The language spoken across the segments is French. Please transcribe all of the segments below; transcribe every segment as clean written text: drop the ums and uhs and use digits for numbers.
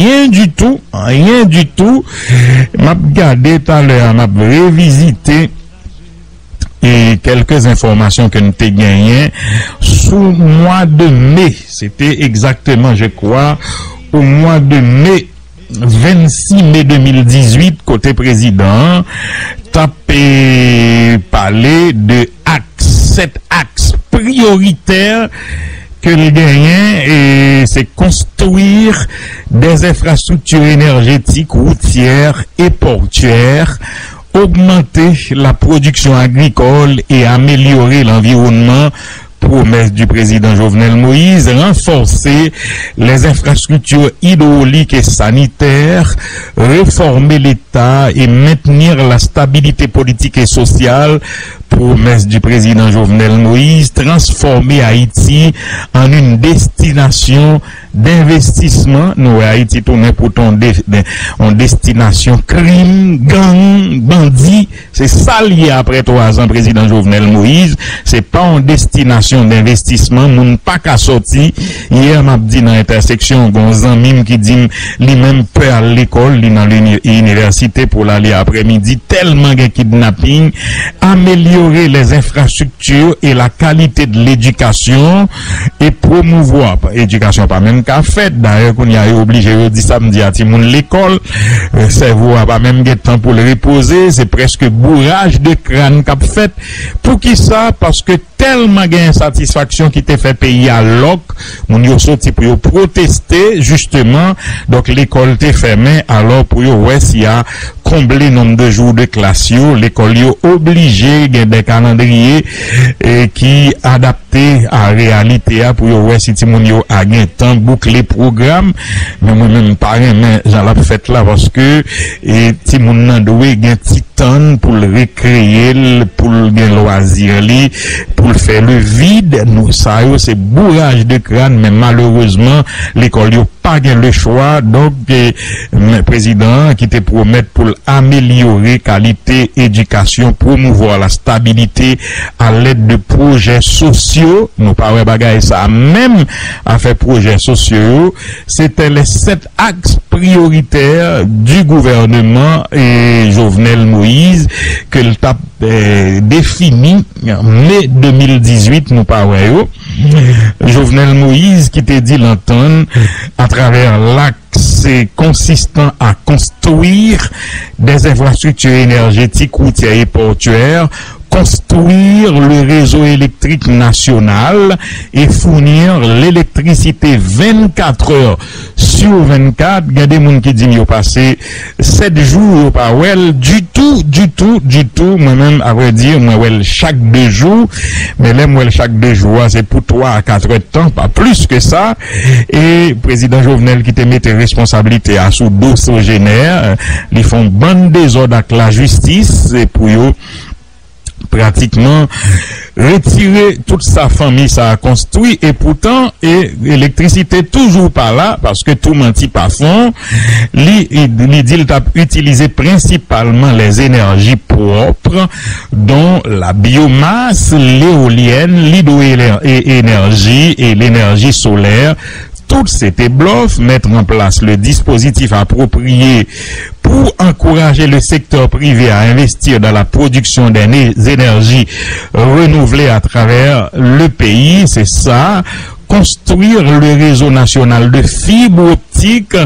Rien du tout, rien du tout. M'a regardé tout à l'heure, m'a révisité et quelques informations que nous t'ai gagnées sous mois de mai. C'était exactement, je crois, au mois de mai, 26 mai 2018, côté président, tapé parler de axes, 7 axes prioritaires que le gagnant, c'est construire des infrastructures énergétiques, routières et portuaires, augmenter la production agricole et améliorer l'environnement. Promesse du président Jovenel Moïse, renforcer les infrastructures hydrauliques et sanitaires, réformer l'État et maintenir la stabilité politique et sociale. Promesse du président Jovenel Moïse, transformer Haïti en une destination d'investissement. Nous, Haïti tourne pourtant en destination crime, gang, bandit. C'est ça lié après 3 ans, président Jovenel Moïse. C'est pas en destination d'investissement. Moun pas qu'à sortir. Hier, m'a dit dans l'intersection, gonzan mime qui dit, lui même peut à l'école, lui dans l'université pour l'aller après-midi, tellement de kidnapping, améliorer les infrastructures et la qualité de l'éducation et promouvoir éducation pas même qu'à fait d'ailleurs qu'on y a obligé de dire samedi à Timoun l'école cerveau a pas même de temps pour le reposer, c'est presque bourrage de crâne qu'a fait. Pour qui ça? Parce que tellement gain satisfaction qui t'est fait payer à l'oc, mon yo sorti pour yo protester justement, donc l'école t'est fermée, alors pour yo ouais s'il y a comblé nombre de jours de classe yo, l'école yo obligé gain des calendriers qui adapté à réalité pour yo ouais si ti mon yo a gain temps boucler programme, mais moi même parrain mais j'en la fait là parce que ti mon nan doué gain ti temps pour le recréer, pour le gain loisir li, pour faire le vide. Nous ça c'est bourrage de crâne, mais malheureusement l'école yo pas gain le choix, donc le président qui te promet pour améliorer qualité éducation, promouvoir la stabilité à l'aide de projets sociaux. Nous pas bagaille ça même à faire projets sociaux. C'était les 7 axes prioritaires du gouvernement et Jovenel Moïse que le TAP défini en mai 2018. Nous pas Jovenel Moïse qui te dit l'entendre à travers l'axe consistant à construire des infrastructures énergétiques, routières et portuaires, construire le réseau électrique national et fournir l'électricité 24 heures sur 24. Il y a des gens qui disent qu'ils ont passé 7 jours pas well du tout. Moi-même, à vrai dire, moi, well, chaque 2 jours. Mais là, moi, chaque 2 jours, c'est pour 3 à 4 heures de temps, pas plus que ça. Et président Jovenel qui te mette responsabilité à sous dossier génère, ils font bande désordre avec la justice et pour eux, pratiquement retirer toute sa famille ça a construit et pourtant l'électricité toujours pas là parce que tout menti pas fond il dit il t'a utilisé principalement les énergies propres dont la biomasse, l'éolienne, l'hydroénergie et l'énergie solaire. Tout c'était bluff, mettre en place le dispositif approprié pour encourager le secteur privé à investir dans la production des énergies renouvelées à travers le pays. C'est ça, construire le réseau national de fibres optiques,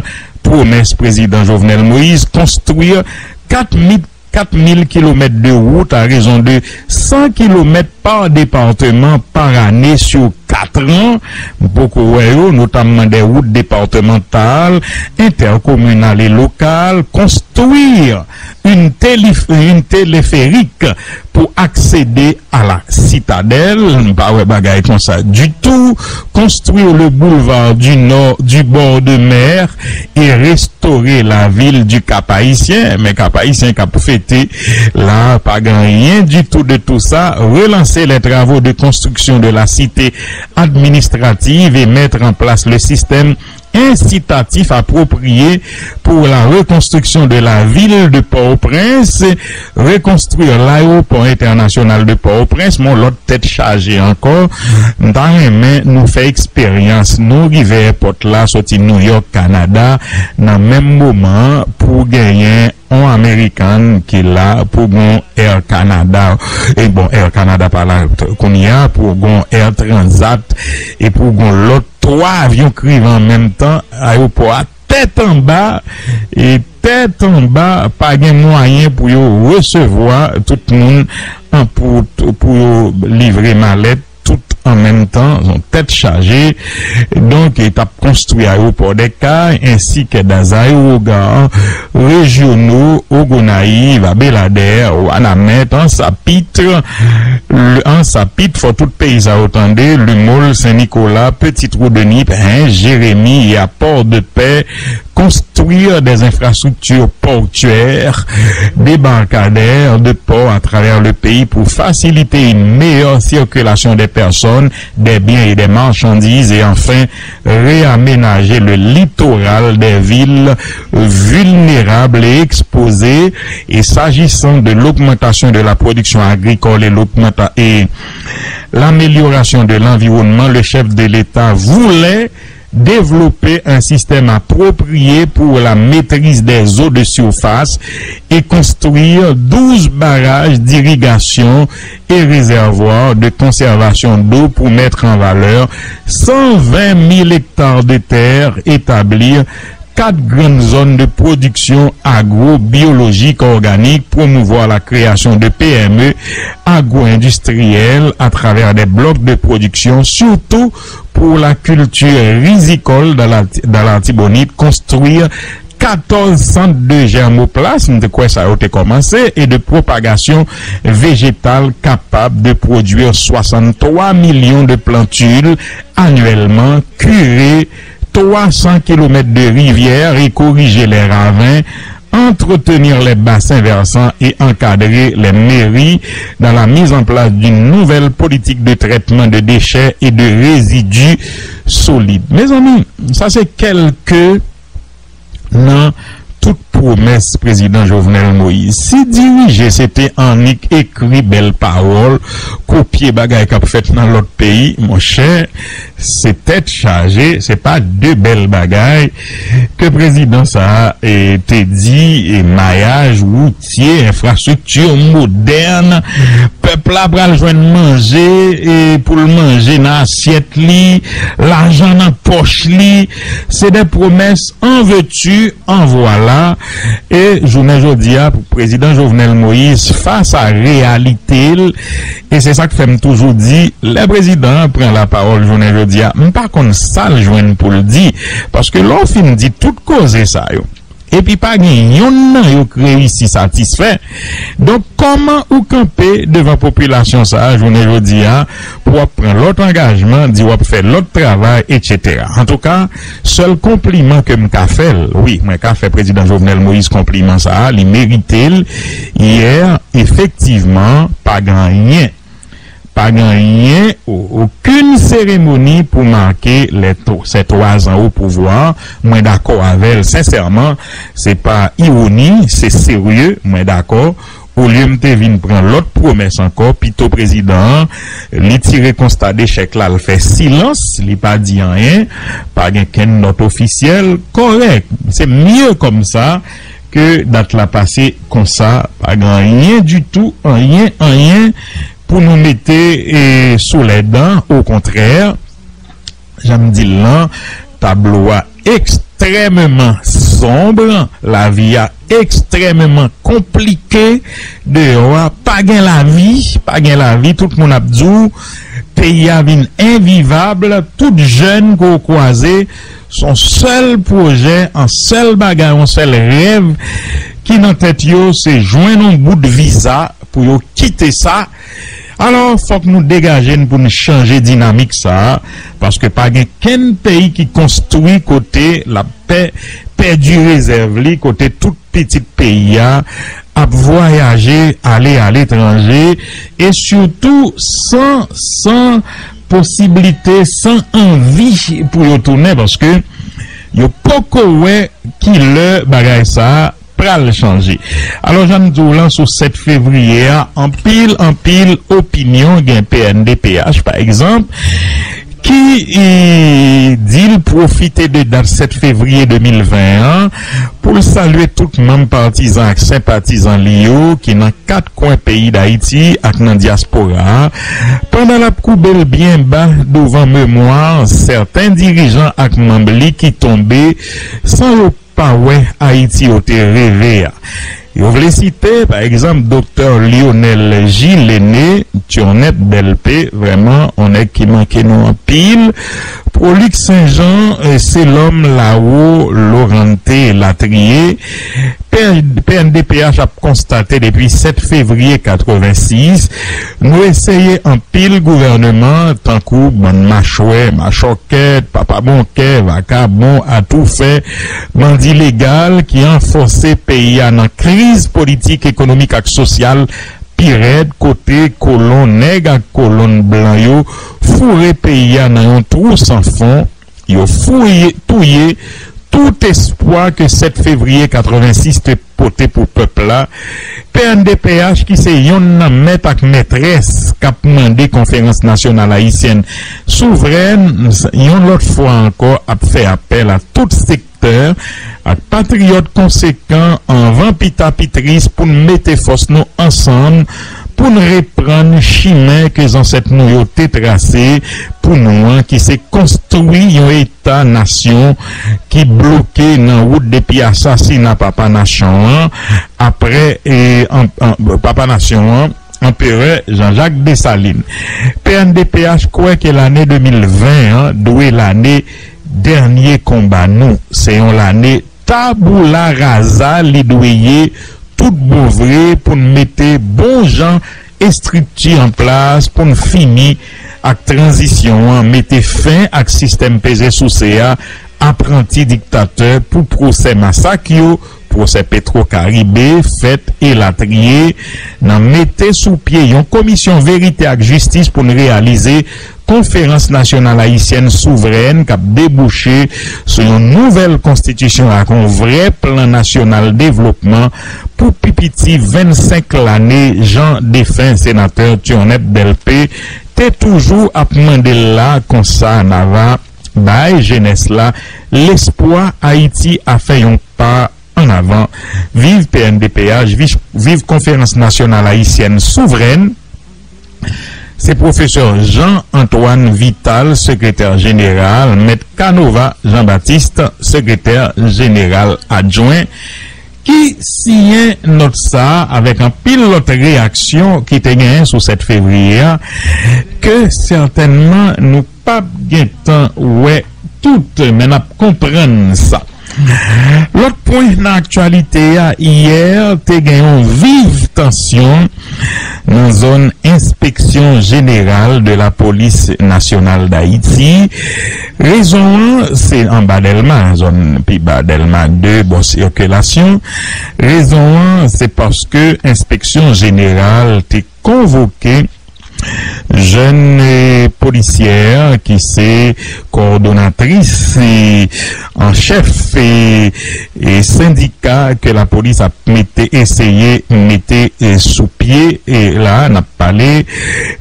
promesse président Jovenel Moïse, construire 4000 km de route à raison de 100 km par département par année sur 4 ans, beaucoup notamment des routes départementales, intercommunales et locales, construire une téléphérique pour accéder à la citadelle, pas bagaille comme ça du tout, construire le boulevard du nord du bord de mer et restaurer la ville du Cap-Haïtien, mais Cap-Haïtien qui a fêté là, pas rien du tout de tout ça, relancer les travaux de construction de la cité administrative et mettre en place le système incitatifs appropriés pour la reconstruction de la ville de Port-au-Prince, reconstruire l'aéroport international de Port-au-Prince, mon l'autre tête chargée encore, dans les mains, nous fait expérience, nous arrivons airport là, sorti New York, Canada, dans le même moment, pour gagner un Américain qui est là pour gon Air Canada et bon Air Canada par là qu'on y a pour gon Air Transat et pour gon l'autre 3 avions qui en même temps aéroport à tête en bas et tête en bas pas de moyen pour recevoir tout le monde pour livrer mallette tout en même temps, ont tête chargée, donc il a construit l'aéroport des Cayes ainsi que des aérogares régionaux au Gonaïve, à Belader, au Anamet, en Sapitre, faut tout pays à entendre, le Môle, Saint-Nicolas, Petit-Trou-de-Nip, Jérémy et à Port-de-Paix, construire des infrastructures portuaires, débarcadères de ports à travers le pays pour faciliter une meilleure circulation des personnes, des biens et des marchandises et enfin réaménager le littoral des villes vulnérables et exposées. Et s'agissant de l'augmentation de la production agricole et l'amélioration de l'environnement, le chef de l'État voulait développer un système approprié pour la maîtrise des eaux de surface et construire 12 barrages d'irrigation et réservoirs de conservation d'eau pour mettre en valeur 120 000 hectares de terre, établir 4 grandes zones de production agro-biologique organique, promouvoir la création de PME agro-industrielles à travers des blocs de production, surtout pour la culture risicole dans l'Artibonite, construire 14 centres de germoplasme, de quoi ça a été commencé, et de propagation végétale capable de produire 63 millions de plantules annuellement, curer 300 km de rivières et corriger les ravins, entretenir les bassins versants et encadrer les mairies dans la mise en place d'une nouvelle politique de traitement de déchets et de résidus solides. Mes amis, ça c'est quelques toute promesse président Jovenel Moïse. Si diriger c'était en écrit belle parole, copier bagaille qu'a fait dans l'autre pays, mon cher, c'est tête chargée, c'est pas deux belles bagailles que président ça a été dit, et maillage routier, infrastructure moderne, peuple là pral joindre manger et pour le manger dans assiette li, l'argent dans poche li, c'est des promesses en veux-tu, en voilà. Et journée jodia pour président Jovenel Moïse face à réalité, et c'est ça que fait toujours dit, le président prend la parole journée jodia, pas qu'on ça le joindre pour le dire, parce que l'on fin dit toute cause ça yo. Et puis pas yon yo réussi satisfait. Donc comment ou camper devant population ça journée jodia pour prendre l'autre engagement, dire ou faire l'autre travail, etc. En tout cas, seul compliment que m'ka fait, oui, moi qu'a fait président Jovenel Moïse compliment ça, il méritait hier effectivement pas gagné. Pas gagné aucune cérémonie pour marquer ces 3 ans au pouvoir. Moi d'accord avec elle, sincèrement, c'est pas ironie, c'est sérieux, moi d'accord. Au lieu de venir prendre l'autre promesse encore, pito président, li tire constat d'échec là, il fait silence, il pas dit rien, pas qu'un note officielle, correct. C'est mieux comme ça que date la passée comme ça, pas rien du tout, rien, pour nous mettre sous les dents. Au contraire, j'aime dire là, tableau extrêmement sombre, la vie a extrêmement compliqué, de pas gain la vie, tout le monde a dit, pays a vie invivable, tout jeune qu'on croisé, son seul projet, un seul bagage, un seul rêve, qui dans tête yo, c'est joindre un bout de visa, pour yo quitter ça. Alors, faut que nous dégagions pour nous changer dynamique ça, parce que pas qu'un pays qui construit côté la paix, perdu réserve, côté tout petit pays à voyager, aller à l'étranger, et surtout sans possibilité, sans envie pour y retourner, parce que yo poko ouais qui le bagay ça pral changer. Alors j'en dis là sur 7 février en pile opinion gen PNDPH par exemple qui dit profiter de date 7 février 2021 pour saluer tout le monde partisans et sympathisants Lio qui dans 4 coins pays d'Haïti et dans diaspora pendant la coubelle bien bas devant mémoire certains dirigeants et membres qui tombaient sans pas ouais Haïti au rêvé. Vous voulez citer, par exemple, Dr. Lionel Gilles Lenné, Tionnet Belpé, vraiment, on est qui manquait nous en pile. Prolix Saint-Jean, c'est l'homme là-haut, Laurenté Latrier. PNDPH a constaté depuis 7 février 86, nous essayons en pile gouvernement, tant que bon machouet, machoquette, papa bonquet, vacabon, a tout fait, bandit légal qui a forcé pays à une crise politique, économique et sociale, pire côté colon nègre, colon blanc, yo, fourré pays à un trou sans fond, yo fouillé, touillé, tout espoir que 7 février 86 te poté pour peuple là, PNDPH qui c'est yon maître ak maîtresse qui a demandé conférence nationale haïtienne souveraine, yon l'autre fois encore a fait appel à tout secteur, à patriotes conséquents en vent pita-pitrice pour mettre force nous ensemble pour nous reprendre chemin que les ancêtres nous ont tracé pour nous qui s'est construit un état nation qui bloqué dans route depuis assassinat papa nation après papa nation empereur Jean-Jacques Dessalines. PNDPH croit que l'année 2020 doit l'année dernier combat nous c'est l'année tabula rasa li douye tout bon vrai pour mettre bon gens et structure en place pour finir avec transition mettre fin à système pesé sous CA apprenti dictateur pour procès massacre procès Petro-Caribé fait et latrier nan mettre sous pied une commission vérité et justice pour réaliser conférence nationale haïtienne souveraine qui a débouché sur une nouvelle constitution avec un vrai plan national développement pour pipiti 25 l'année Jean défunt sénateur Tionnet Belpé t'es toujours à demander là comme ça n'ava bah jeunesse là l'espoir Haïti a fait un pas en avant. Vive PNDPH, vive conférence nationale haïtienne souveraine. C'est professeur Jean-Antoine Vital, secrétaire général, Maître Canova Jean-Baptiste, secrétaire général adjoint, qui signe notre ça avec un pilote réaction qui était gagné sur 7 février, que certainement nous pas bien temps, ouais, tout, mais nous comprendre ça. L'autre point dans l'actualité, hier, t'es gagné une vive tension dans la zone inspection générale de la police nationale d'Haïti. Raison, c'est en bas d'Elma, zone puis bas d'Elma 2, bon, circulation. Raison, c'est parce que inspection générale t'est convoqué jeune policière qui c'est coordonnatrice en chef et syndicat que la police a essayé mettre sous pied et là on a parlé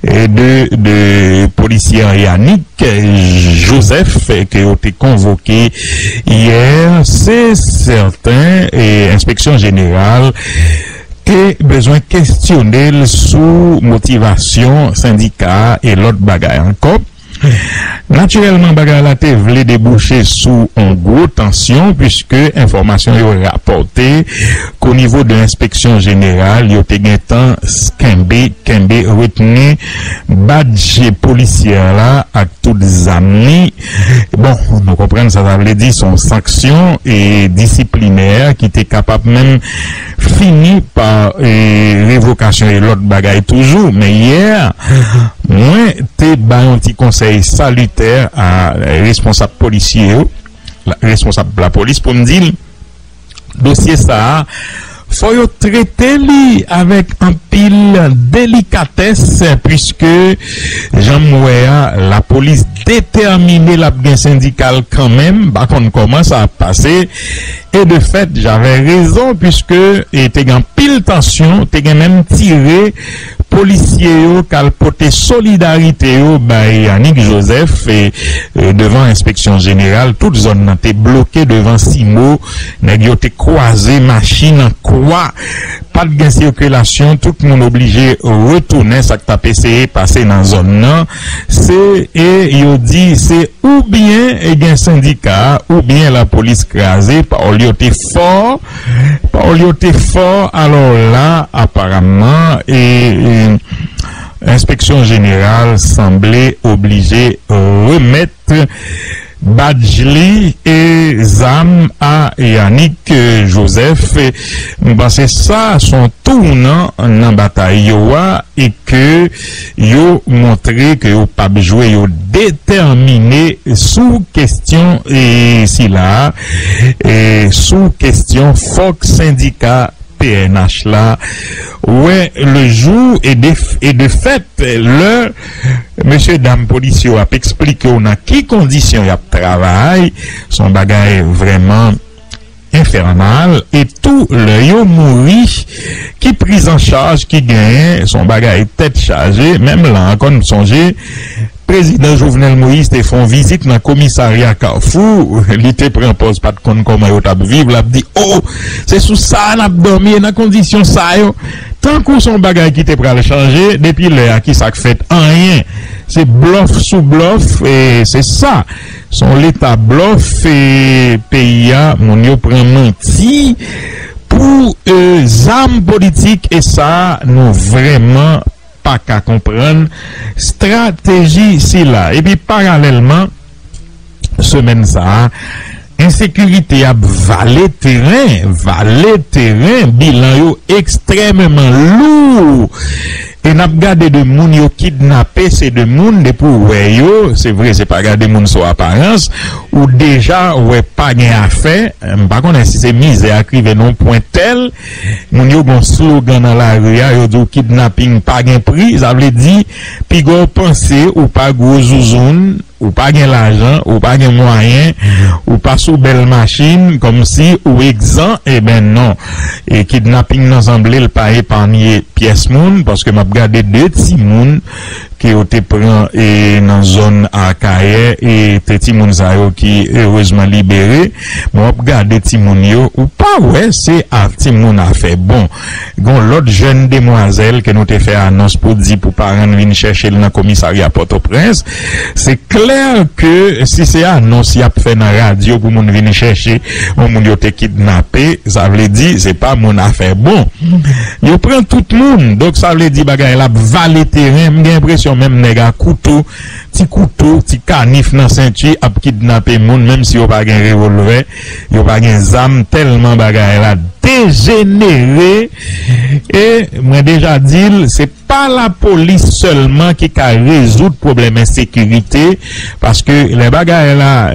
de policier Yannick Joseph qui a été convoqué hier. C'est certain et inspection générale besoin questionner sous motivation syndicat et l'autre bagaille encore. Naturellement, bagaille la te vle déboucher sous une grosse tension puisque information est rapportée qu'au niveau de l'inspection générale, il y a eu temps Kembe retenu badge policier là à tous les amis. Bon, nous comprenons ça veut dire son sanction et disciplinaire qui était capable même fini par révocation et l'autre bagaille toujours. Mais hier, moi, t'es un petit conseil salutaire à responsable policier, responsable de la police pour me dire, dossier ça, faut yo traiter lui avec un pile délicatesse puisque Jean-Mouéa, la police déterminée la bien syndicale quand même, bah qu'on commence à passer et de fait j'avais raison puisque était en pile tension, t'es même tiré policiers yo calpoté solidarité yo Yannick Joseph et devant inspection générale toute zone n'a été bloquée devant Simo nèg yo té croisé machine en croix pas de circulation tout le monde obligé retourner ça t'a essayé passer dans zone là c'est et yo dit c'est ou bien un syndicat ou bien la police crasée par lieu fort alors là apparemment et inspection générale semblait obligée remettre Badjli et Zam à Yannick Joseph. C'est ça son tournant dans bataille yoa et que yo montré que yo pas joué yo déterminé sous question et si là et sous question Fox syndicat PNH là ouais le jour et de fait le monsieur dame policier a expliqué on a qui condition y a travail son bagage vraiment infernal et tout le yo mouri qui prise en charge qui gagne son bagage tête chargée même là encore nous songer président Jovenel Moïse te font visite dans le commissariat Carrefour, il te prend pause pas de compte comment il t'a vivre, l'a dit oh, c'est sous ça n'a dormi dans condition ça yo. Tant qu'on son bagage qui te pral changer depuis là qui ça fait rien. C'est bluff sous bluff et c'est ça. Son l'état bluff et pays a mon yo prend menti pour âmes politiques et ça nous vraiment pas qu'à comprendre stratégie si là et puis parallèlement semaine ça insécurité a valé terrain bilan yo extrêmement lourd et n'a regardé de moun yo kidnappé c'est de moun de pour ouais yo c'est vrai c'est pas regarder moun sur apparence ou déjà ouais pas gain affaire par contre si c'est misère arrivé non point tel moun yo gon slogan dans la rue yo dit kidnapping pas gain prix ça veut dire pi go penser ou pas gros zouzoun ou pas gain l'argent ou pas gain moyen ou pas sous belle machine comme si ou exempt et ben non et kidnapping nan semblé le pas épargner pièce moun parce que m'a regardé deux petits moun qui ont été pris et dans zone à Kaye et petit moun sa yo qui heureusement libéré moi regarder petit moun yo ou pas ouais c'est à petit moun a fait bon gon l'autre jeune demoiselle que nous te fait annonce pour dire pour parents venir chercher dans commissariat Port-au-Prince c'est clair que si c'est annonce y a fait dans radio pour moun venir chercher on moun yo te kidnappé ça veut dire c'est pas mon affaire bon yo prend tout le monde donc ça veut dire bagay la valer terrain j'ai l'impression même nèg a couteau ti canif dans ceinture a kidnapper monde même si yo pas gen revolver yo pas gen zam tellement bagay la dégénéré et moi déjà dit c'est pas la police seulement qui a résoudre problème insécurité parce que les bagages là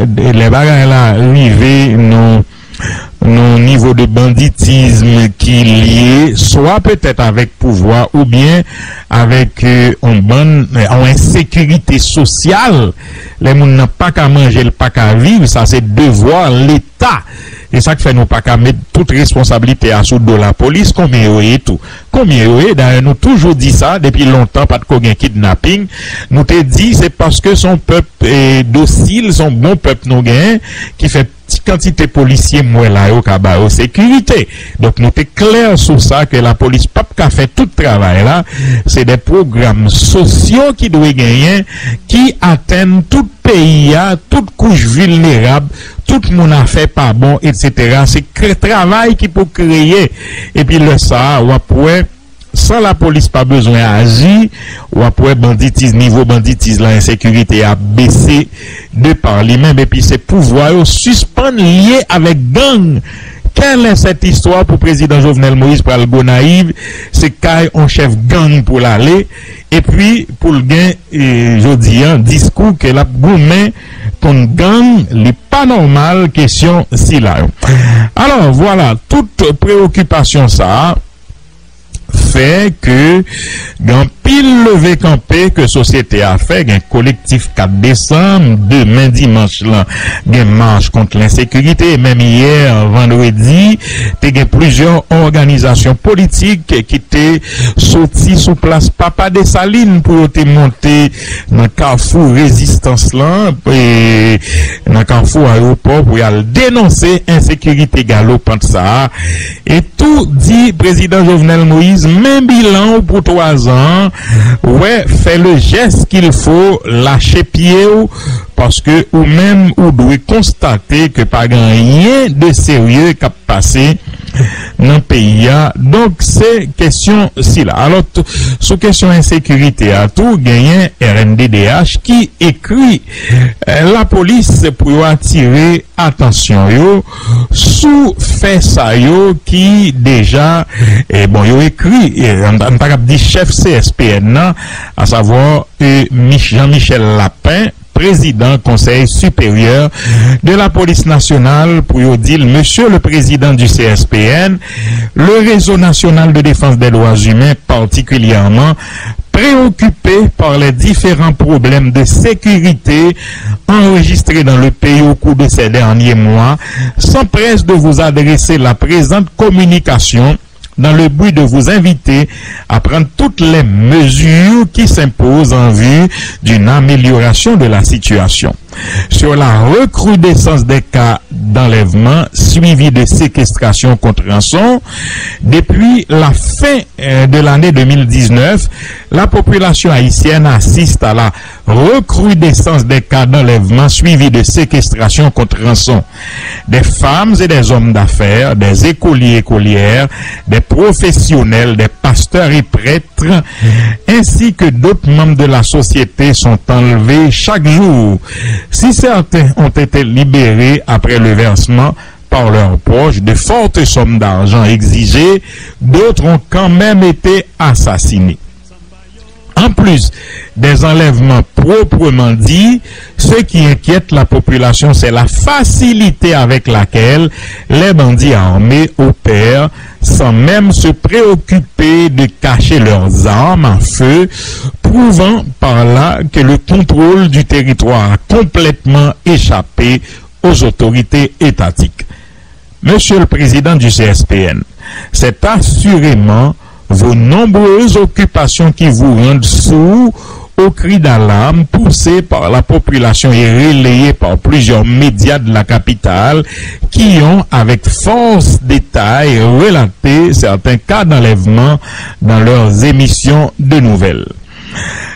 arrivé non niveau de banditisme qui est lié soit peut-être avec pouvoir ou bien avec une insécurité sociale les gens n'ont pas qu'à manger le pas qu'à vivre ça c'est devoir l'État et ça qui fait nous pas qu'à mettre toute responsabilité à sous de la police combien et tout combien d'ailleurs nous toujours dit ça depuis longtemps pas de combien kidnapping nous te dit c'est parce que son peuple est docile son bon peuple nous gain qui fait quantité policiers moi là au cabao sécurité donc nous t'es clair sur ça que la police pas qu'a fait tout travail là c'est des programmes sociaux qui doivent gagner qui atteignent tout pays à toute couche vulnérable tout le monde a fait pas bon etc c'est travail qui peut créer et puis le ça ou après sans la police pas besoin d'agir ou après banditisme niveau banditisme la insécurité a baissé de par lui-même et puis c'est pouvoir suspendre lié avec gang Quelle est cette histoire pour président Jovenel Moïse pour le naïve? C'est qu'il on chef gang pour l'aller, et puis pour le gain, je dis, un discours que la gourmet qu'on gang, n'est pas normal, question si là. Alors voilà, toute préoccupation ça fait que dans pile levé campé que société a fait, un collectif 4 décembre, demain dimanche là, une marche contre l'insécurité, même hier vendredi, il y a plusieurs organisations politiques qui étaient sorties sous place Papa des Salines pour te monter dans carrefour résistance là et dans carrefour aéroport pour y aller dénoncer insécurité galopante ça et tout dit président Jovenel Moïse, même bilan pour 3 ans, ouais, fait le geste qu'il faut, lâcher pied, parce que ou même ou doit constater que pas rien de sérieux qui a passé dans le pays. Donc c'est question si là. Alors sous question insécurité à tout gagné RNDDH qui écrit la police pour attirer attention yo sous fait ça yo qui déjà bon yo écrit on t'a dit chef CSPN à savoir Jean-Michel Lapin, président Conseil supérieur de la police nationale, pour dire, monsieur le président du CSPN, le réseau national de défense des droits humains particulièrement préoccupé par les différents problèmes de sécurité enregistrés dans le pays au cours de ces derniers mois, s'empresse de vous adresser la présente communication dans le but de vous inviter à prendre toutes les mesures qui s'imposent en vue d'une amélioration de la situation. Sur la recrudescence des cas d'enlèvement suivis de séquestration contre rançon, depuis la fin de l'année 2019, la population haïtienne assiste à la recrudescence des cas d'enlèvement suivis de séquestration contre rançon. Des femmes et des hommes d'affaires, des écoliers et écolières, des professionnels, des pasteurs et prêtres, ainsi que d'autres membres de la société sont enlevés chaque jour. Si certains ont été libérés après le versement par leurs proches de fortes sommes d'argent exigées, d'autres ont quand même été assassinés. En plus des enlèvements proprement dits, ce qui inquiète la population, c'est la facilité avec laquelle les bandits armés opèrent sans même se préoccuper de cacher leurs armes à feu, prouvant par là que le contrôle du territoire a complètement échappé aux autorités étatiques. Monsieur le président du CSPN, c'est assurément vos nombreuses occupations qui vous rendent sourds aux cris d'alarme poussés par la population et relayés par plusieurs médias de la capitale qui ont avec force détail relaté certains cas d'enlèvement dans leurs émissions de nouvelles.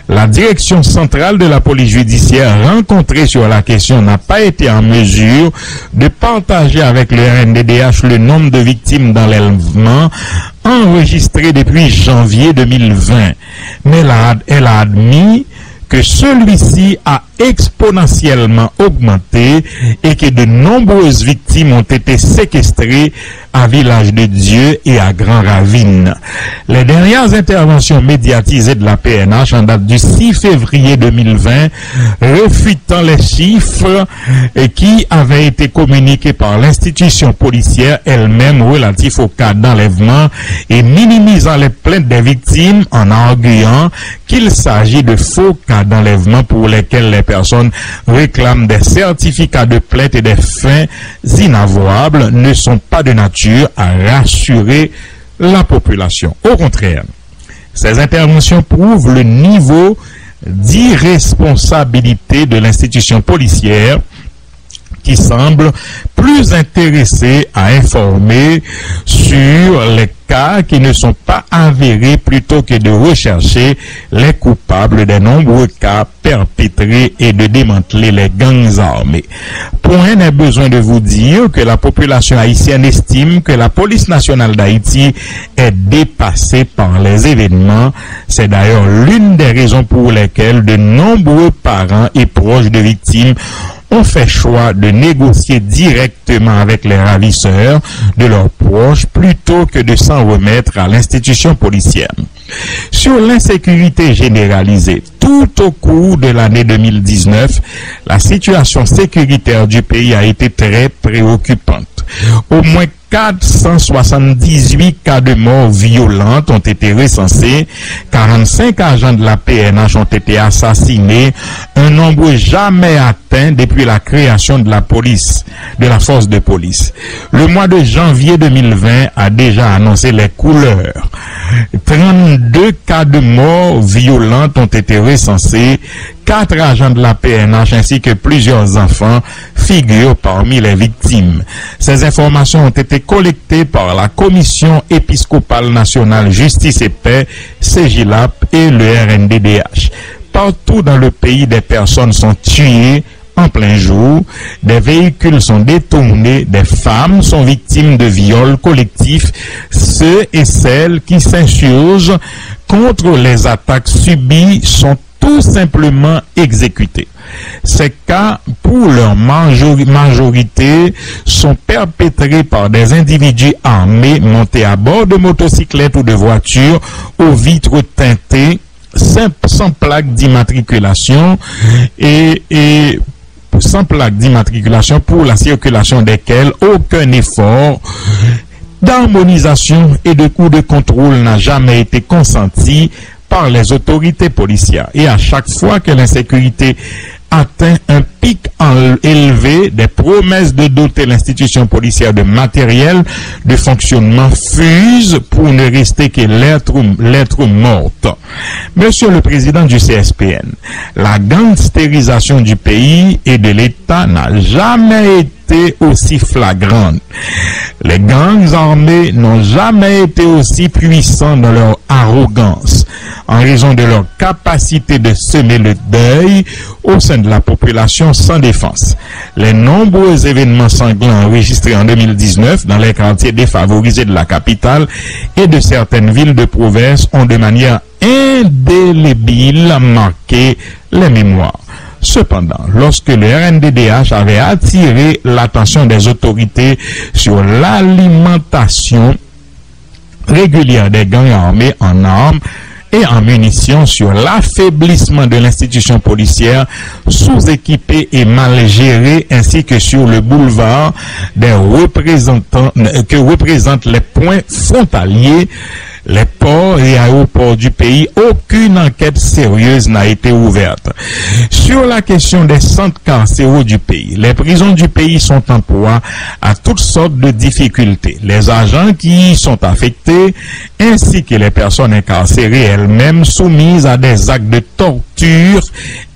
La direction centrale de la police judiciaire rencontrée sur la question n'a pas été en mesure de partager avec le RNDDH le nombre de victimes d'enlèvement enregistrées depuis janvier 2020. Mais elle a admis que celui-ci a exponentiellement augmenté et que de nombreuses victimes ont été séquestrées à Village de Dieu et à Grand Ravine. Les dernières interventions médiatisées de la PNH en date du 6 février 2020, refutant les chiffres qui avaient été communiqués par l'institution policière elle-même relatifs au cas d'enlèvement et minimisant les plaintes des victimes en arguant qu'il s'agit de faux cas d'enlèvement pour lesquels les personnes réclament des certificats de plainte et des fins inavouables ne sont pas de nature à rassurer la population. Au contraire, ces interventions prouvent le niveau d'irresponsabilité de l'institution policière qui semble plus intéressée à informer sur les cas qui ne sont pas avérés plutôt que de rechercher les coupables des nombreux cas perpétrés et de démanteler les gangs armés. Point n'est besoin de vous dire que la population haïtienne estime que la police nationale d'Haïti est dépassée par les événements. C'est d'ailleurs l'une des raisons pour lesquelles de nombreux parents et proches de victimes ont fait choix de négocier directement avec les ravisseurs de leurs proches plutôt que de s'en remettre à l'institution policière. Sur l'insécurité généralisée, tout au cours de l'année 2019, la situation sécuritaire du pays a été très préoccupante. Au moins 478 cas de mort violentes ont été recensés, 45 agents de la PNH ont été assassinés, un nombre jamais atteint depuis la création de la police, de la force de police. Le mois de janvier 2020 a déjà annoncé les couleurs. 32 cas de mort violentes ont été recensés, 4 agents de la PNH ainsi que plusieurs enfants figurent parmi les victimes. Ces informations ont été collectées par la Commission épiscopale nationale Justice et Paix, CEGILAP et le RNDDH. Partout dans le pays, des personnes sont tuées en plein jour, des véhicules sont détournés, des femmes sont victimes de viols collectifs, ceux et celles qui s'insurgent contre les attaques subies sont tout simplement exécutés. Ces cas, pour leur majorité, sont perpétrés par des individus armés montés à bord de motocyclettes ou de voitures aux vitres teintées, sans plaque d'immatriculation et sans plaque d'immatriculation pour la circulation desquelles aucun effort d'harmonisation et de coûts de contrôle n'a jamais été consenti par les autorités policières. Et à chaque fois que l'insécurité atteint un pic élevé, des promesses de doter l'institution policière de matériel de fonctionnement fusent pour ne rester que l'être morte. Monsieur le Président du CSPN, la gangstérisation du pays et de l'État n'a jamais été aussi flagrante. Les gangs armés n'ont jamais été aussi puissants dans leur arrogance, en raison de leur capacité de semer le deuil au sein de la population sans défense. Les nombreux événements sanglants enregistrés en 2019 dans les quartiers défavorisés de la capitale et de certaines villes de province ont de manière indélébile marqué les mémoires. Cependant, lorsque le RNDDH avait attiré l'attention des autorités sur l'alimentation régulière des gangs armés en armes et en munitions, sur l'affaiblissement de l'institution policière sous-équipée et mal gérée, ainsi que sur le boulevard des représentants que représentent les points frontaliers, les ports et aéroports du pays, aucune enquête sérieuse n'a été ouverte. Sur la question des centres carcéraux du pays, les prisons du pays sont en proie à toutes sortes de difficultés. Les agents qui y sont affectés, ainsi que les personnes incarcérées elles-mêmes, soumises à des actes de torture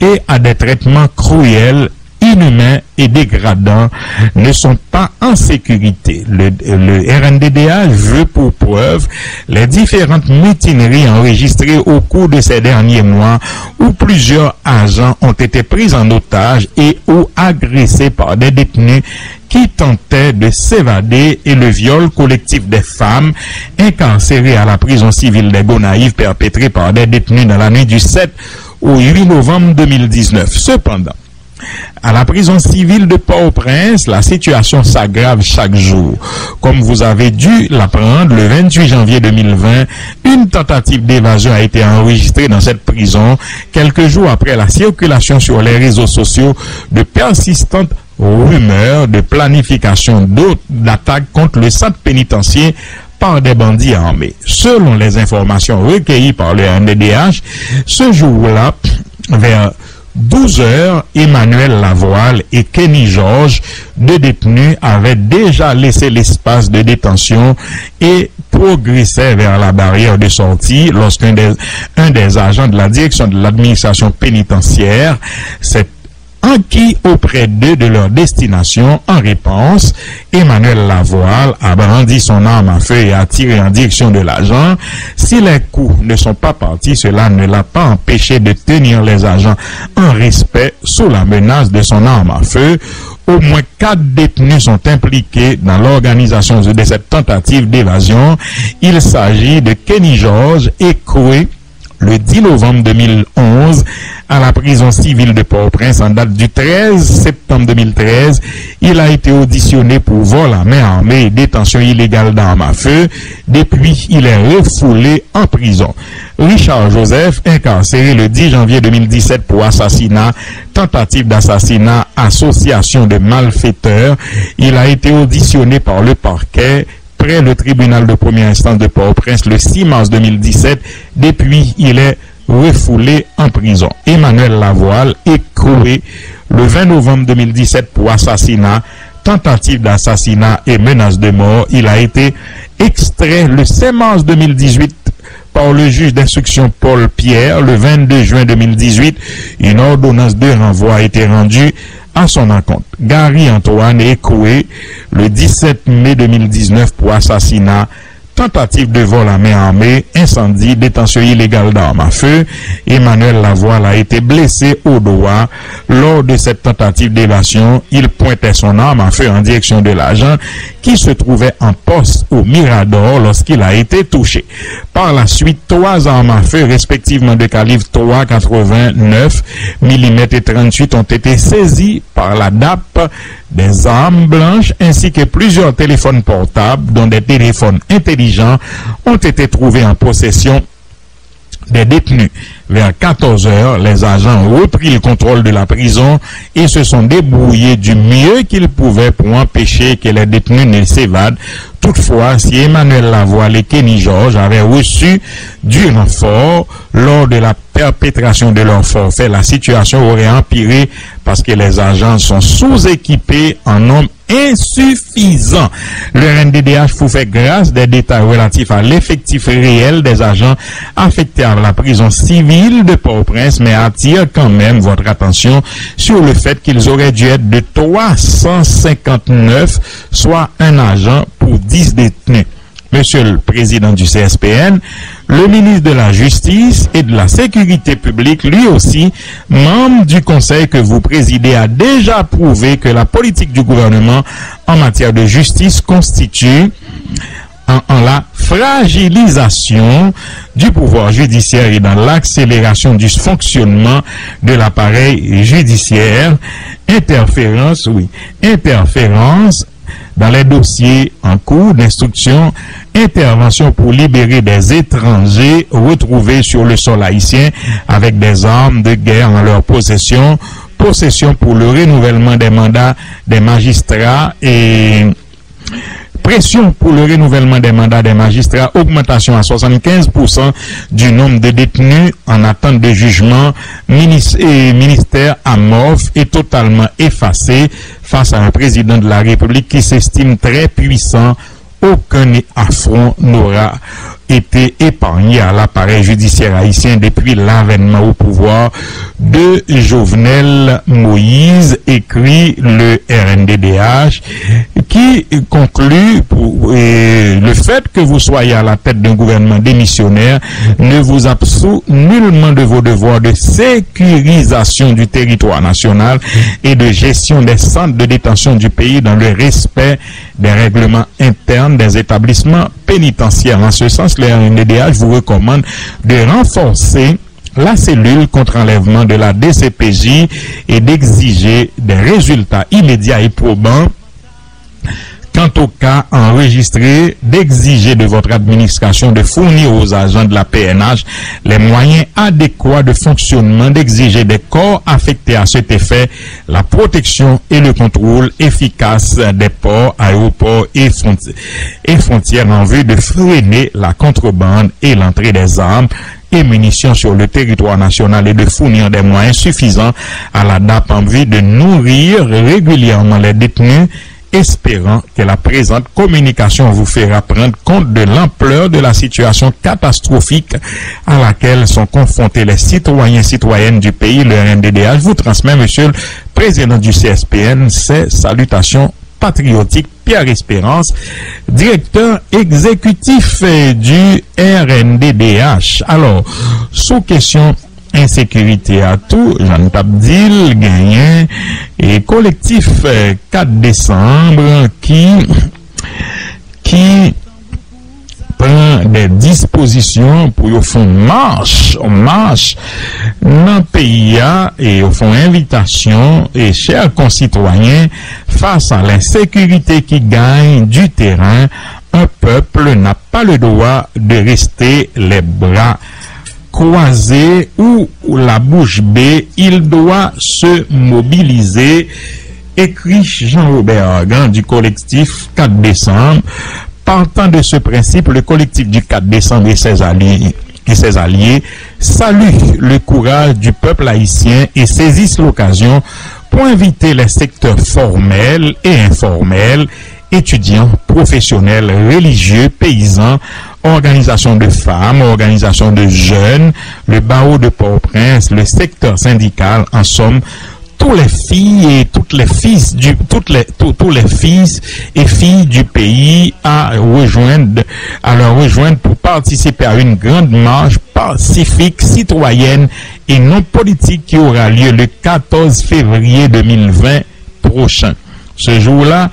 et à des traitements cruels, inhumains et dégradants, ne sont pas en sécurité. Le RNDDH veut pour preuve les différentes mutineries enregistrées au cours de ces derniers mois où plusieurs agents ont été pris en otage et ou agressés par des détenus qui tentaient de s'évader, et le viol collectif des femmes incarcérées à la prison civile des Gonaïves perpétré par des détenus dans la nuit du 7 au 8 novembre 2019. Cependant, à la prison civile de Port-au-Prince, la situation s'aggrave chaque jour. Comme vous avez dû l'apprendre, le 28 janvier 2020, une tentative d'évasion a été enregistrée dans cette prison quelques jours après la circulation sur les réseaux sociaux de persistantes rumeurs de planification d'attaques contre le centre pénitentiaire par des bandits armés. Selon les informations recueillies par le RNDDH, ce jour-là, vers 12 heures, Emmanuel Lavoile et Kenny George, deux détenus, avaient déjà laissé l'espace de détention et progressaient vers la barrière de sortie lorsqu'un des agents de la direction de l'administration pénitentiaire s'est enquis auprès d'eux de leur destination. En réponse, Emmanuel Lavoile a brandi son arme à feu et a tiré en direction de l'agent. Si les coups ne sont pas partis, cela ne l'a pas empêché de tenir les agents en respect sous la menace de son arme à feu. Au moins 4 détenus sont impliqués dans l'organisation de cette tentative d'évasion. Il s'agit de Kenny George, Ekwe, le 10 novembre 2011 à la prison civile de Port-au-Prince en date du 13 septembre 2013. Il a été auditionné pour vol à main armée et détention illégale d'armes à feu. Depuis, il est refoulé en prison. Richard Joseph, incarcéré le 10 janvier 2017 pour assassinat, tentative d'assassinat, association de malfaiteurs. Il a été auditionné par le parquet près le tribunal de première instance de Port-au-Prince le 6 mars 2017. Depuis, il est refoulé en prison. Emmanuel Lavoile, écroué le 20 novembre 2017 pour assassinat, tentative d'assassinat et menace de mort. Il a été extrait le 5 mars 2018 par le juge d'instruction Paul Pierre. Le 22 juin 2018, une ordonnance de renvoi a été rendue à son encontre. Gary Antoine est écroué le 17 mai 2019 pour assassinat, tentative de vol à main armée, incendie, détention illégale d'armes à feu. Emmanuel Lavoile a été blessé au doigt lors de cette tentative d'évasion. Il pointait son arme à feu en direction de l'agent qui se trouvait en poste au Mirador lorsqu'il a été touché. Par la suite, 3 armes à feu, respectivement de calibre 3,89 mm et 38, ont été saisies par la DAP, des armes blanches ainsi que plusieurs téléphones portables, dont des téléphones intelligents, ont été trouvés en possession des détenus. Vers 14 heures, les agents ont repris le contrôle de la prison et se sont débrouillés du mieux qu'ils pouvaient pour empêcher que les détenus ne s'évadent. Toutefois, si Emmanuel Lavoile et Kenny George avaient reçu du renfort lors de la perpétration de leur forfait, la situation aurait empiré parce que les agents sont sous-équipés en nombre insuffisant. Le RNDDH vous fait grâce des détails relatifs à l'effectif réel des agents affectés à la prison civile de Port-au-Prince, mais attire quand même votre attention sur le fait qu'ils auraient dû être de 359, soit un agent pour 10 détenus. Monsieur le Président du CSPN, le ministre de la Justice et de la Sécurité publique, lui aussi, membre du Conseil que vous présidez, a déjà prouvé que la politique du gouvernement en matière de justice constitue en la fragilisation du pouvoir judiciaire et dans l'accélération du fonctionnement de l'appareil judiciaire, interférence dans les dossiers en cours d'instruction, intervention pour libérer des étrangers retrouvés sur le sol haïtien avec des armes de guerre en leur possession, possession pour le renouvellement des mandats des magistrats et pression pour le renouvellement des mandats des magistrats, augmentation à 75% du nombre de détenus en attente de jugement, ministère amorphe et totalement effacé face à un président de la République qui s'estime très puissant. Aucun affront n'aura été épargné à l'appareil judiciaire haïtien depuis l'avènement au pouvoir de Jovenel Moïse, écrit le RNDDH, qui conclut le fait que vous soyez à la tête d'un gouvernement démissionnaire ne vous absout nullement de vos devoirs de sécurisation du territoire national et de gestion des centres de détention du pays dans le respect des règlements internes des établissements pénitentiaires. En ce sens, le RNDDH vous recommande de renforcer la cellule contre enlèvement de la DCPJ et d'exiger des résultats immédiats et probants quant au cas enregistré, d'exiger de votre administration de fournir aux agents de la PNH les moyens adéquats de fonctionnement, d'exiger des corps affectés à cet effet la protection et le contrôle efficace des ports, aéroports et frontières en vue de freiner la contrebande et l'entrée des armes et munitions sur le territoire national et de fournir des moyens suffisants à la DAP en vue de nourrir régulièrement les détenus, espérant que la présente communication vous fera prendre compte de l'ampleur de la situation catastrophique à laquelle sont confrontés les citoyens et citoyennes du pays. Le RNDDH vous transmet, Monsieur le Président du CSPN, ses salutations patriotiques. Pierre Espérance, directeur exécutif du RNDDH. Alors, sous question insécurité à tout, Jean Tabdil gagnant et collectif 4 décembre qui prend des dispositions pour au fond marche dans le pays et au fond invitation et chers concitoyens face à l'insécurité qui gagne du terrain. Un peuple n'a pas le droit de rester les bras croisés ou la bouche bée. Il doit se mobiliser. Écrit Jean-Robert Argan du collectif 4 décembre. Partant de ce principe, le collectif du 4 décembre et ses alliés saluent le courage du peuple haïtien et saisissent l'occasion pour inviter les secteurs formels et informels, étudiants, professionnels, religieux, paysans, organisations de femmes, organisations de jeunes, le barreau de Port-au-Prince, le secteur syndical, en somme, tous les filles et tous les fils et filles du pays à leur rejoindre pour participer à une grande marche pacifique, citoyenne et non politique qui aura lieu le 14 février 2020 prochain. Ce jour-là,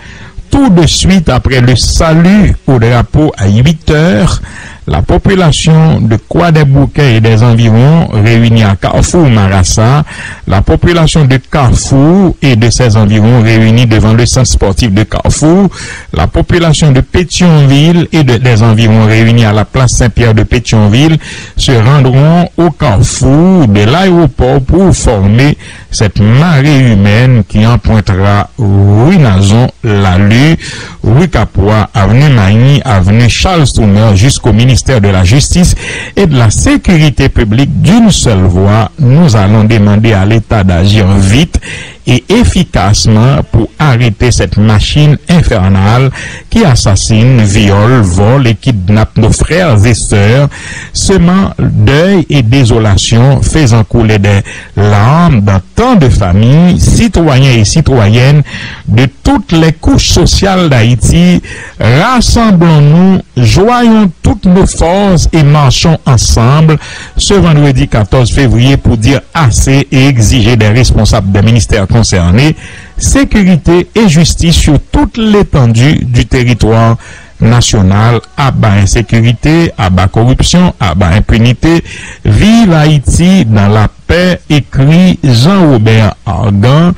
tout de suite après le salut au drapeau à 8 heures, la population de Croix-des-Bouquets et des environs réunis à Carrefour Marassa, la population de Carrefour et de ses environs réunis devant le centre sportif de Carrefour, la population de Pétionville et des environs réunis à la place Saint-Pierre de Pétionville se rendront au Carrefour de l'aéroport pour former cette marée humaine qui empruntera rue Nazon, Lalu, rue Capois, avenue Magny, avenue Charles Toumer jusqu'au ministère de la Justice et de la Sécurité publique d'une seule voix. Nous allons demander à l'État d'agir vite et efficacement pour arrêter cette machine infernale qui assassine, viole, vole et kidnappe nos frères et sœurs, semant deuil et désolation, faisant couler des larmes dans tant de familles, citoyens et citoyennes de toutes les couches sociales d'Haïti. Rassemblons-nous, joignons toutes nos forces et marchons ensemble ce vendredi 14 février pour dire assez et exiger des responsables des ministères concernés sécurité et justice sur toute l'étendue du territoire national. À bas insécurité, à bas corruption, à bas impunité. Vive Haïti dans la paix, écrit Jean-Robert Argan,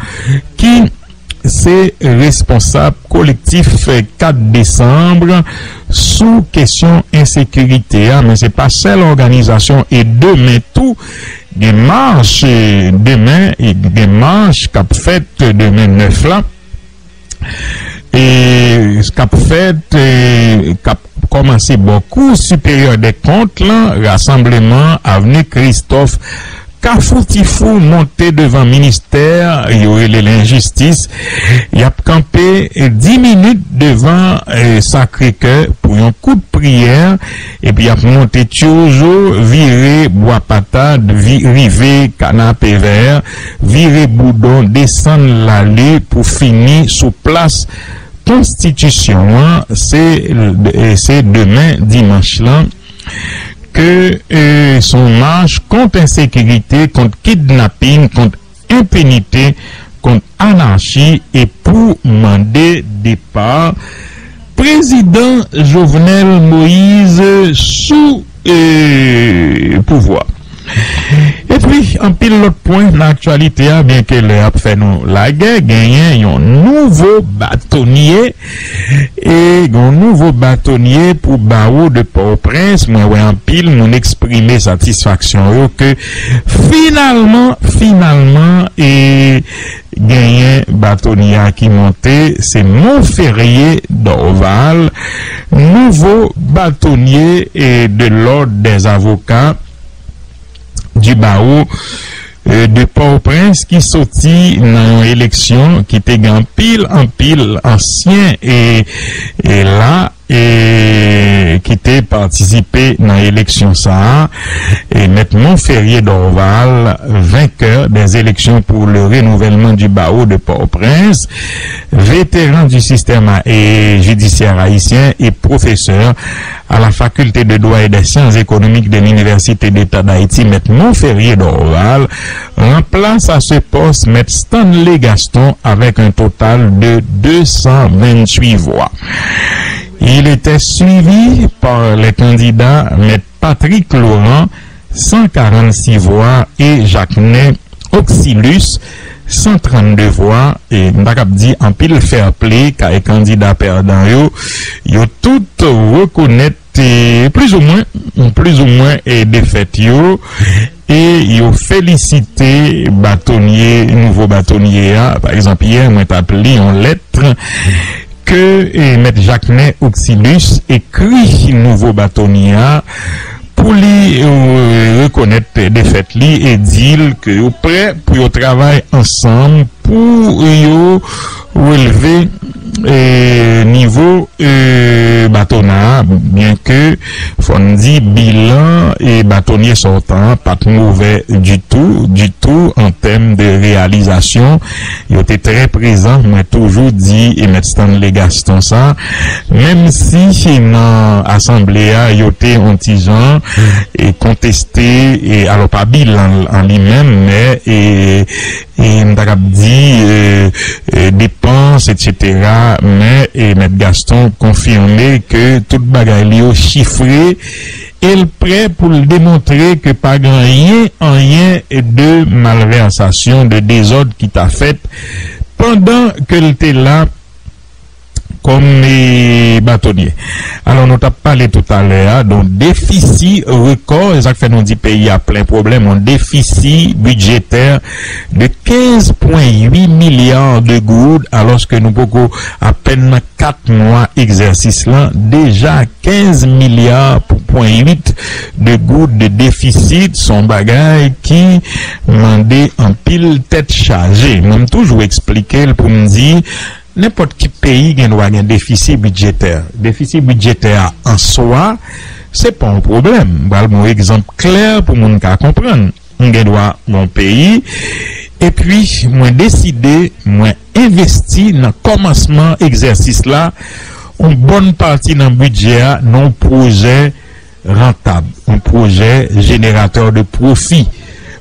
qui c'est responsable collectif 4 décembre sous question insécurité. Mais c'est pas seule organisation et demain tout des marches demain et des marches qu'a fait demain 9 là et qu'a fait qu'a commencé beaucoup supérieur des comptes là, rassemblement avenue Christophe Kafoutifou monté devant ministère, il y aurait l'injustice, il a campé 10 minutes devant Sacré-Cœur pour un coup de prière, et puis il a monté toujours, viré bois patate, rivé canapé vert, viré boudon, descendre l'allée pour finir sous place Constitution. C'est demain, dimanche là, que son marche contre insécurité, contre kidnapping, contre impunité, contre anarchie et pour demander départ président Jovenel Moïse sous pouvoir. Et puis, en pile l'autre point dans l'actualité, bien que le a fait nous la guerre, gagné un nouveau bâtonnier et un nouveau bâtonnier pour barreau de Port-au-Prince. Moi, ouais, en pile, nous exprimer satisfaction que finalement, et gagné bâtonnier qui montait, c'est Montferrier d'Orval, nouveau bâtonnier et de l'ordre des avocats du barreau de Port-au-Prince qui sortit dans l'élection qui était en pile ancien et là et qui était participé dans l'élection ça et nettement Ferrier d'Orval vainqueur des élections pour le renouvellement du barreau de Port-au-Prince, vétéran du système judiciaire haïtien et professeur à la faculté de droit et des sciences économiques de l'université d'État d'Haïti. Maître Montferrier d'Orval remplace à ce poste Maître Stanley Gaston avec un total de 228 voix. Il était suivi par les candidats M. Patrick Laurent, 146 voix, et Jacquenet Auxilus, 132 voix. Et m'dakap dit en pile fair play car les candidats perdants yo tout reconnaître plus ou moins et défaite yo, et yo félicité bâtonnier, nouveau bâtonnier. Par exemple, hier moi t'appelé en lettre que M. Jacquenet Auxilus écrit nouveau bâtonnier pour lui reconnaître des fêtes li et dire que vous prêt pour travailler ensemble pour relever niveau bâtonnat, bien que Fondi bilan et bâtonnier sortant pas mauvais du tout en termes de réalisation. Il était très présent, mais toujours dit et mettre Stanley Gaston ça, même si dans l'assemblée il était anti-gens et contesté, et alors pas bilan en lui-même, mais et m't'a dit dépenses, etc. Mais et M. Gaston confirmé que toute bagaille li chiffré et le prêt pour le démontrer que pas rien de malversation, de désordre qui t'a fait pendant que il était là comme bâtonnier. Alors, nous t'avons parlé tout à l'heure, donc déficit record, ça fait nous dit pays a plein problème, un déficit budgétaire de 15,8 milliards de gouttes, alors que nous pouvons à peine 4 mois exercice là, déjà 15 milliards point 8 de gouttes de déficit, son bagage qui mandait en pile tête chargée. Même toujours expliquer pour me dire, n'importe qui pays qui doit un déficit budgétaire. Déficit budgétaire en soi, c'est pas un problème. Voilà un exemple clair pour moun ka comprendre. On doit mon pays et puis moi décider, moi investi dans commencement exercice là, une bonne partie dans budget non projet rentable, un projet générateur de profit.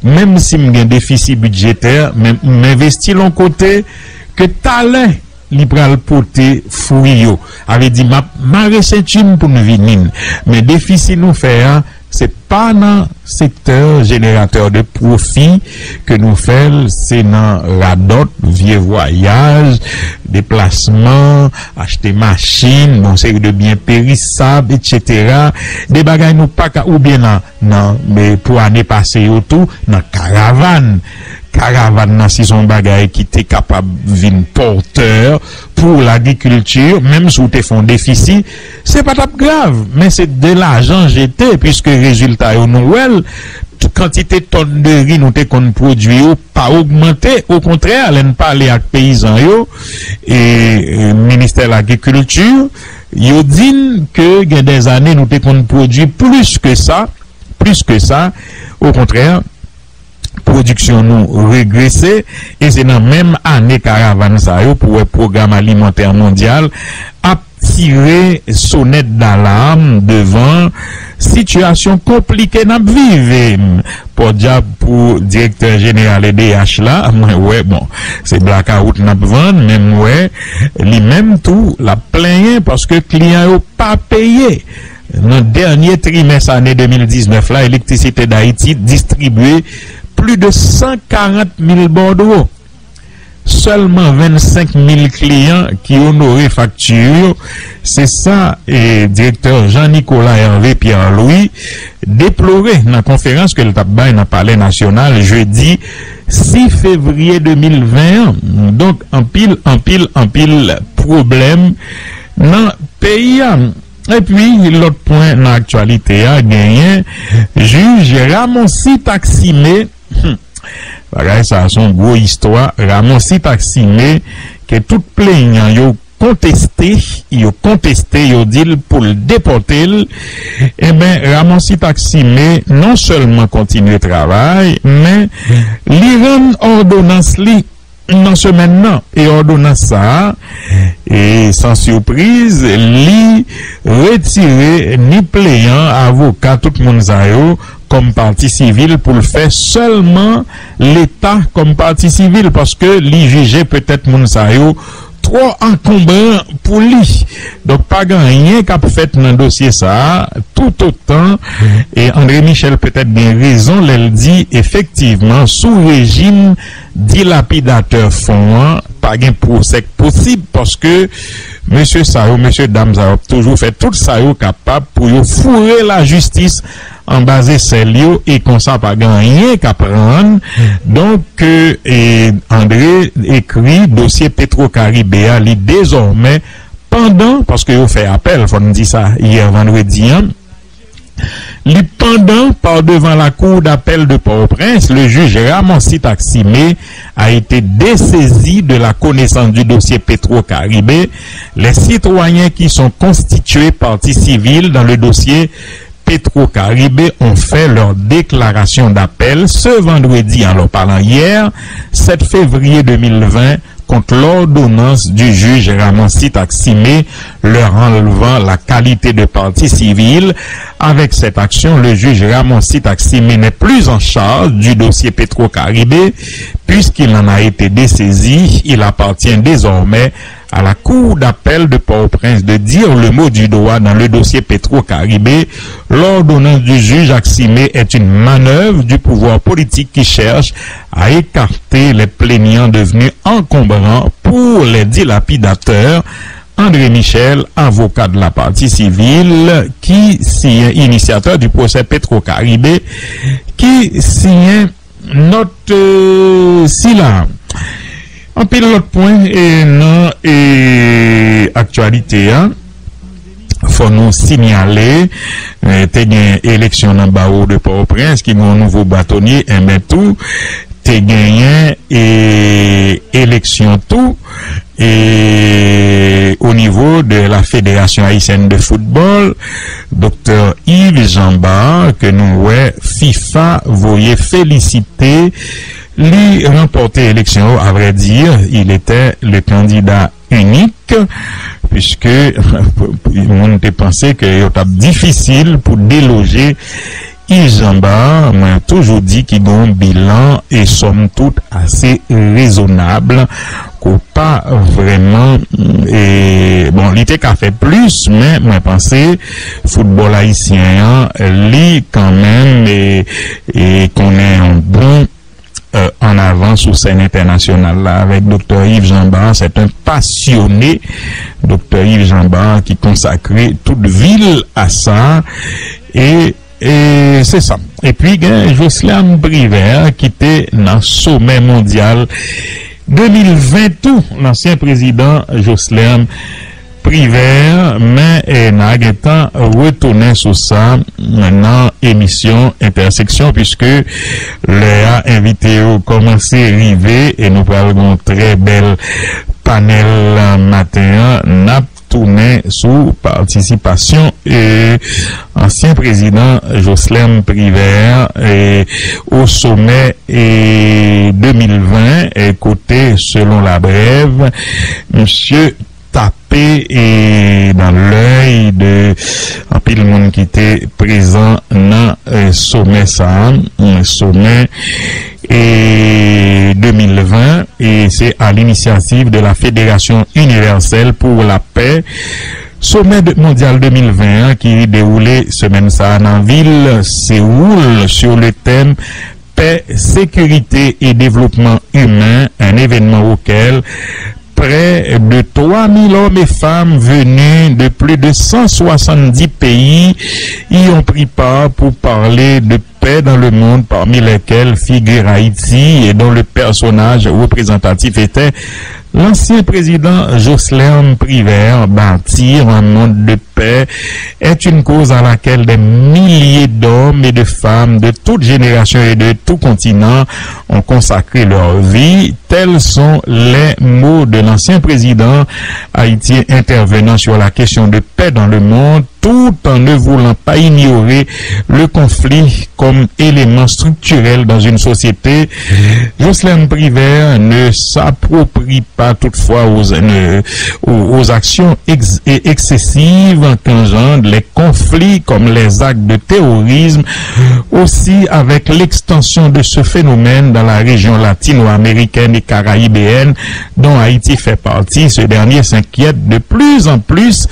Même si j'ai un déficit budgétaire, m'investir l'on côté que talent libéral porter fouillot avait dit ma recette pour nous venir, mais déficit nous fait c'est pas dans secteur générateur de profit que nous faisons, c'est dans la dot, vieux voyage, déplacement, acheter machine, bon c'est de biens périssables, etc. Des bagages nous pas ou bien non, mais pour année passée autour dans caravane si son bagage qui était capable de venir porteur pour l'agriculture, même si vous font déficit, c'est pas grave, mais c'est de l'argent jeté, puisque résultat au Noël, quantité de tonnes de riz nous qu'on produit pas augmenté, au contraire, elle pas aller avec paysans yo et ministère de l'agriculture, yo dit que il y a des années nous qu'on produit plus que ça, au contraire production nous régressé, et c'est dans même année caravane ça yo pour le programme alimentaire mondial a tiré sonnette d'alarme devant situation compliquée n'a vivre pour directeur général EDH là, ouais bon c'est blackout n'a vendre même ouais lui même tout la plaint parce que client yo pas payé. Dans le dernier trimestre année 2019 là, l'électricité d'Haïti distribuée plus de 140 000 bordeaux. Seulement 25 000 clients qui honoraient facture. C'est ça, et directeur Jean-Nicolas Hervé Pierre-Louis déplorait dans la conférence que le tabac dans le Palais National jeudi 6 février 2020. Donc, en pile problème dans le pays. Et puis, l'autre point dans l'actualité a gagné, juge Ramonsi Taximé. Ça, c'est une grosse histoire. Ramonsi Taximé, que tout plaignant, yo contesté, yo dit pour le déporter. Eh ben, Ramonsi Taximé, non seulement continue le travail, mais l'Iran ordonnance li, non semaine et ordonnance ça, et sans surprise, li retiré ni plaignant, avocat, tout le monde zayo, comme partie civile pour le faire seulement l'État comme partie civile parce que li jugeait peut-être Mounsayo trop encombrant pour lui. Donc, pas rien qu'a fait dans le dossier ça, tout autant, et André Michel peut-être bien raison, elle dit effectivement, sous régime dilapidateur fonds, pas gain procès possible parce que monsieur Sao, monsieur Dame Sao, toujours fait tout ça capable pour fourrer la justice en basé celle et qu'on s'en pas rien qu'à prendre. Donc, André écrit dossier Petro-Caribéa, li désormais, pendant, parce que vous fait appel, faut nous dire ça hier vendredi, hein, li pendant par devant la cour d'appel de Port-au-Prince, le juge Ramonsi Taximé a été dessaisi de la connaissance du dossier Petro-Caribé. Les citoyens qui sont constitués partie civile dans le dossier Petro-Caribé ont fait leur déclaration d'appel ce vendredi, en leur parlant hier, 7 février 2020, contre l'ordonnance du juge Ramonsi Taximé, leur enlevant la qualité de partie civile. Avec cette action, le juge Ramonsi Taximé n'est plus en charge du dossier Petro-Caribé, puisqu'il en a été dessaisi. Il appartient désormais à la cour d'appel de Port-au-Prince de dire le mot du doigt dans le dossier Petro-Caribé. L'ordonnance du juge Taximé est une manœuvre du pouvoir politique qui cherche à écarter les plaignants devenus encombrants pour les dilapidateurs. André Michel, avocat de la partie civile, qui signe initiateur du procès Petro-Caribé, qui signe notre SILA. En pile l'autre point, et non, et actualité, hein, faut nous signaler, t'es une élection dans le barreau de Port-au-Prince, qui a un nouveau bâtonnier, et mais tout, t'es gagné, et élection tout, et au niveau de la Fédération haïtienne de football, Dr. Yves Jamba, que nous, ouais, FIFA, voyez féliciter, lui remporter l'élection, à vrai dire, il était le candidat unique, puisque on était pensé que c'était difficile pour déloger Ijamba, m'a toujours dit qu'il a un bilan et somme toute assez raisonnable, qu'on pas vraiment, et bon, il était qu'à fait plus, mais moi pensé, football haïtien, lui quand même, et qu'on est un bon en avant sur scène internationale là avec Dr. Yves Jamba. C'est un passionné, Dr. Yves Jamba, qui consacrait toute ville à ça, et c'est ça. Et puis Jocelyn Briver qui était dans le sommet mondial 2020, tout l'ancien président Jocelyn Privé, mais n'a pas retourné sur ça dans émission Intersection, puisque le a invité au commencer à arriver et nous parlons très belle panel matin n'a tourné sous participation et ancien président Jocelyn Privé et au sommet et 2020 et côté selon la brève monsieur tapé et dans l'œil de un pile monde qui était présent dans sommet ça sommet et 2020 et c'est à l'initiative de la Fédération universelle pour la paix, sommet mondial 2020 qui déroulé semaine ça dans la ville Séoul sur le thème paix, sécurité et développement humain, un événement auquel près de 3000 hommes et femmes venus de plus de 170 pays y ont pris part pour parler de paix dans le monde, parmi lesquels figure Haïti et dont le personnage représentatif était l'ancien président Jocelyn Privé. Bâtir un monde de paix est une cause à laquelle des milliers d'hommes et de femmes de toutes générations et de tout continent ont consacré leur vie. Tels sont les mots de l'ancien président haïtien intervenant sur la question de paix dans le monde, tout en ne voulant pas ignorer le conflit comme comme élément structurel dans une société. Jocelyn Privert ne s'approprie pas toutefois aux actions excessives qu'engendrent les conflits comme les actes de terrorisme, aussi avec l'extension de ce phénomène dans la région latino-américaine et caraïbéenne dont Haïti fait partie. Ce dernier s'inquiète de plus en plus.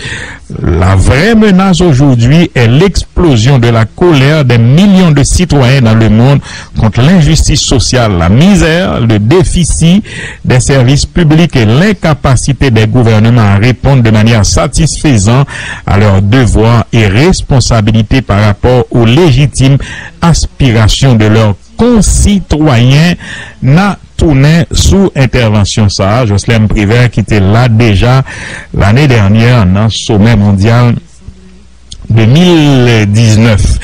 La vraie menace aujourd'hui est l'explosion de la colère des millions de citoyens dans le monde contre l'injustice sociale, la misère, le déficit des services publics et l'incapacité des gouvernements à répondre de manière satisfaisante à leurs devoirs et responsabilités par rapport aux légitimes aspirations de leurs concitoyens. N'a tourné sous intervention ça. Jocelyn Privert qui était là déjà l'année dernière dans le sommet mondial 2019.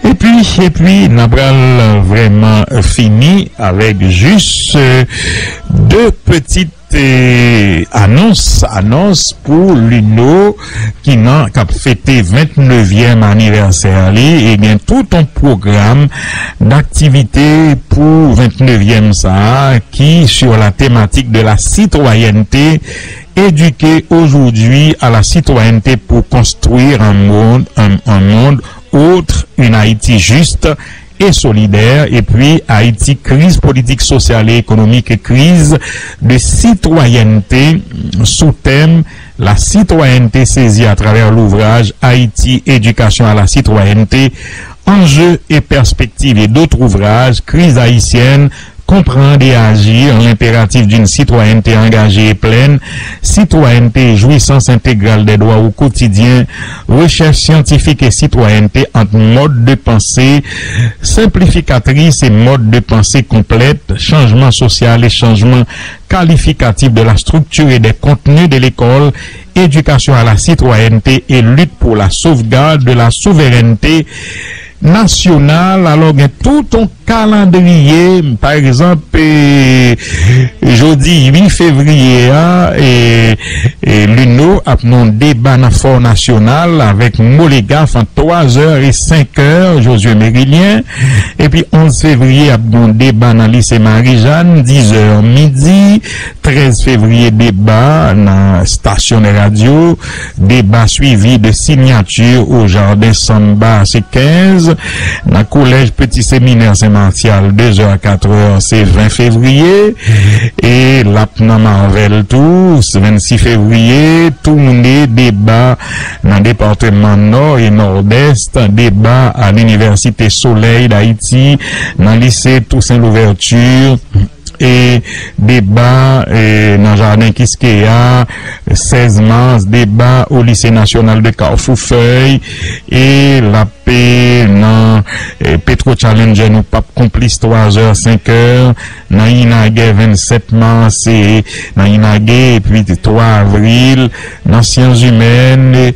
Et puis, Nabral vraiment fini avec juste deux petites annonce pour l'UNO qui a fêté 29e anniversaire et bien tout un programme d'activité pour 29e ça qui sur la thématique de la citoyenneté, éduquer aujourd'hui à la citoyenneté pour construire un monde autre, une Haïti juste et solidaire, et puis Haïti, crise politique, sociale et économique et crise de citoyenneté, sous thème la citoyenneté saisie à travers l'ouvrage Haïti, éducation à la citoyenneté, enjeux et perspectives et d'autres ouvrages, crise haïtienne, comprendre et agir, l'impératif d'une citoyenneté engagée et pleine, citoyenneté et jouissance intégrale des droits au quotidien, recherche scientifique et citoyenneté entre mode de pensée simplificatrice et mode de pensée complète, changement social et changement qualificatif de la structure et des contenus de l'école, éducation à la citoyenneté et lutte pour la sauvegarde de la souveraineté nationale. Alors, il y a tout un calendrier, par exemple, jeudi 8 février, et l'UNO a un débat dans le Fort National avec Molégraphe en 3h et 5h, Josué Mérilien. Et puis 11 février, a un débat dans le lycée Marie-Jeanne, 10h midi. 13 février, débat dans la station de radio. Débat suivi de signature au Jardin Samba, c'est 15. Dans le collège Petit Séminaire Saint-Martial, 2h à 4h, c'est 20 février. Et l'Apna Marvel tous, 26 février, tournée, débat dans le département Nord et Nord-Est, débat à l'Université Soleil d'Haïti, dans le lycée Toussaint Louverture, et débat dans le jardin Kiskeya, 16 mars, débat au lycée national de Carrefour-Feuille, et la paix dans Petro Challenger nous pape complice 3h 5h dans Inagé 27 mars et dans Inagé, et puis 3 avril dans sciences humaines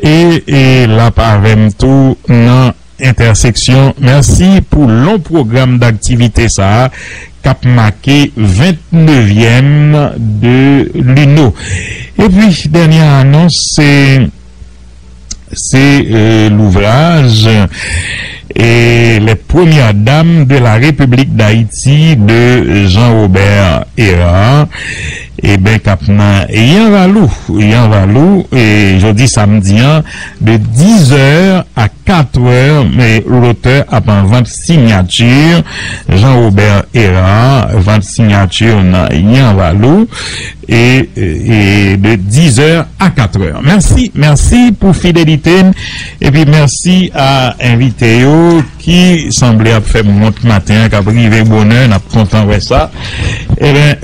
et la pavem tout dans intersection. Merci pour long programme d'activité ça cap marqué 29e de l'UNO. Et puis dernière annonce, c'est l'ouvrage et les premières dames de la République d'Haïti de Jean-Robert Héra. Et ben capna Yan Valou et jeudi samedi de 10h à 4h, mais l'auteur a pas 20 signatures, Jean-Robert Héra, 20 signatures dans Yan Valou et de 10h à 4h. Merci pour fidélité et puis merci à invité qui semblait faire monte matin, qui a privé bonheur, n'a content avec ça. Et ben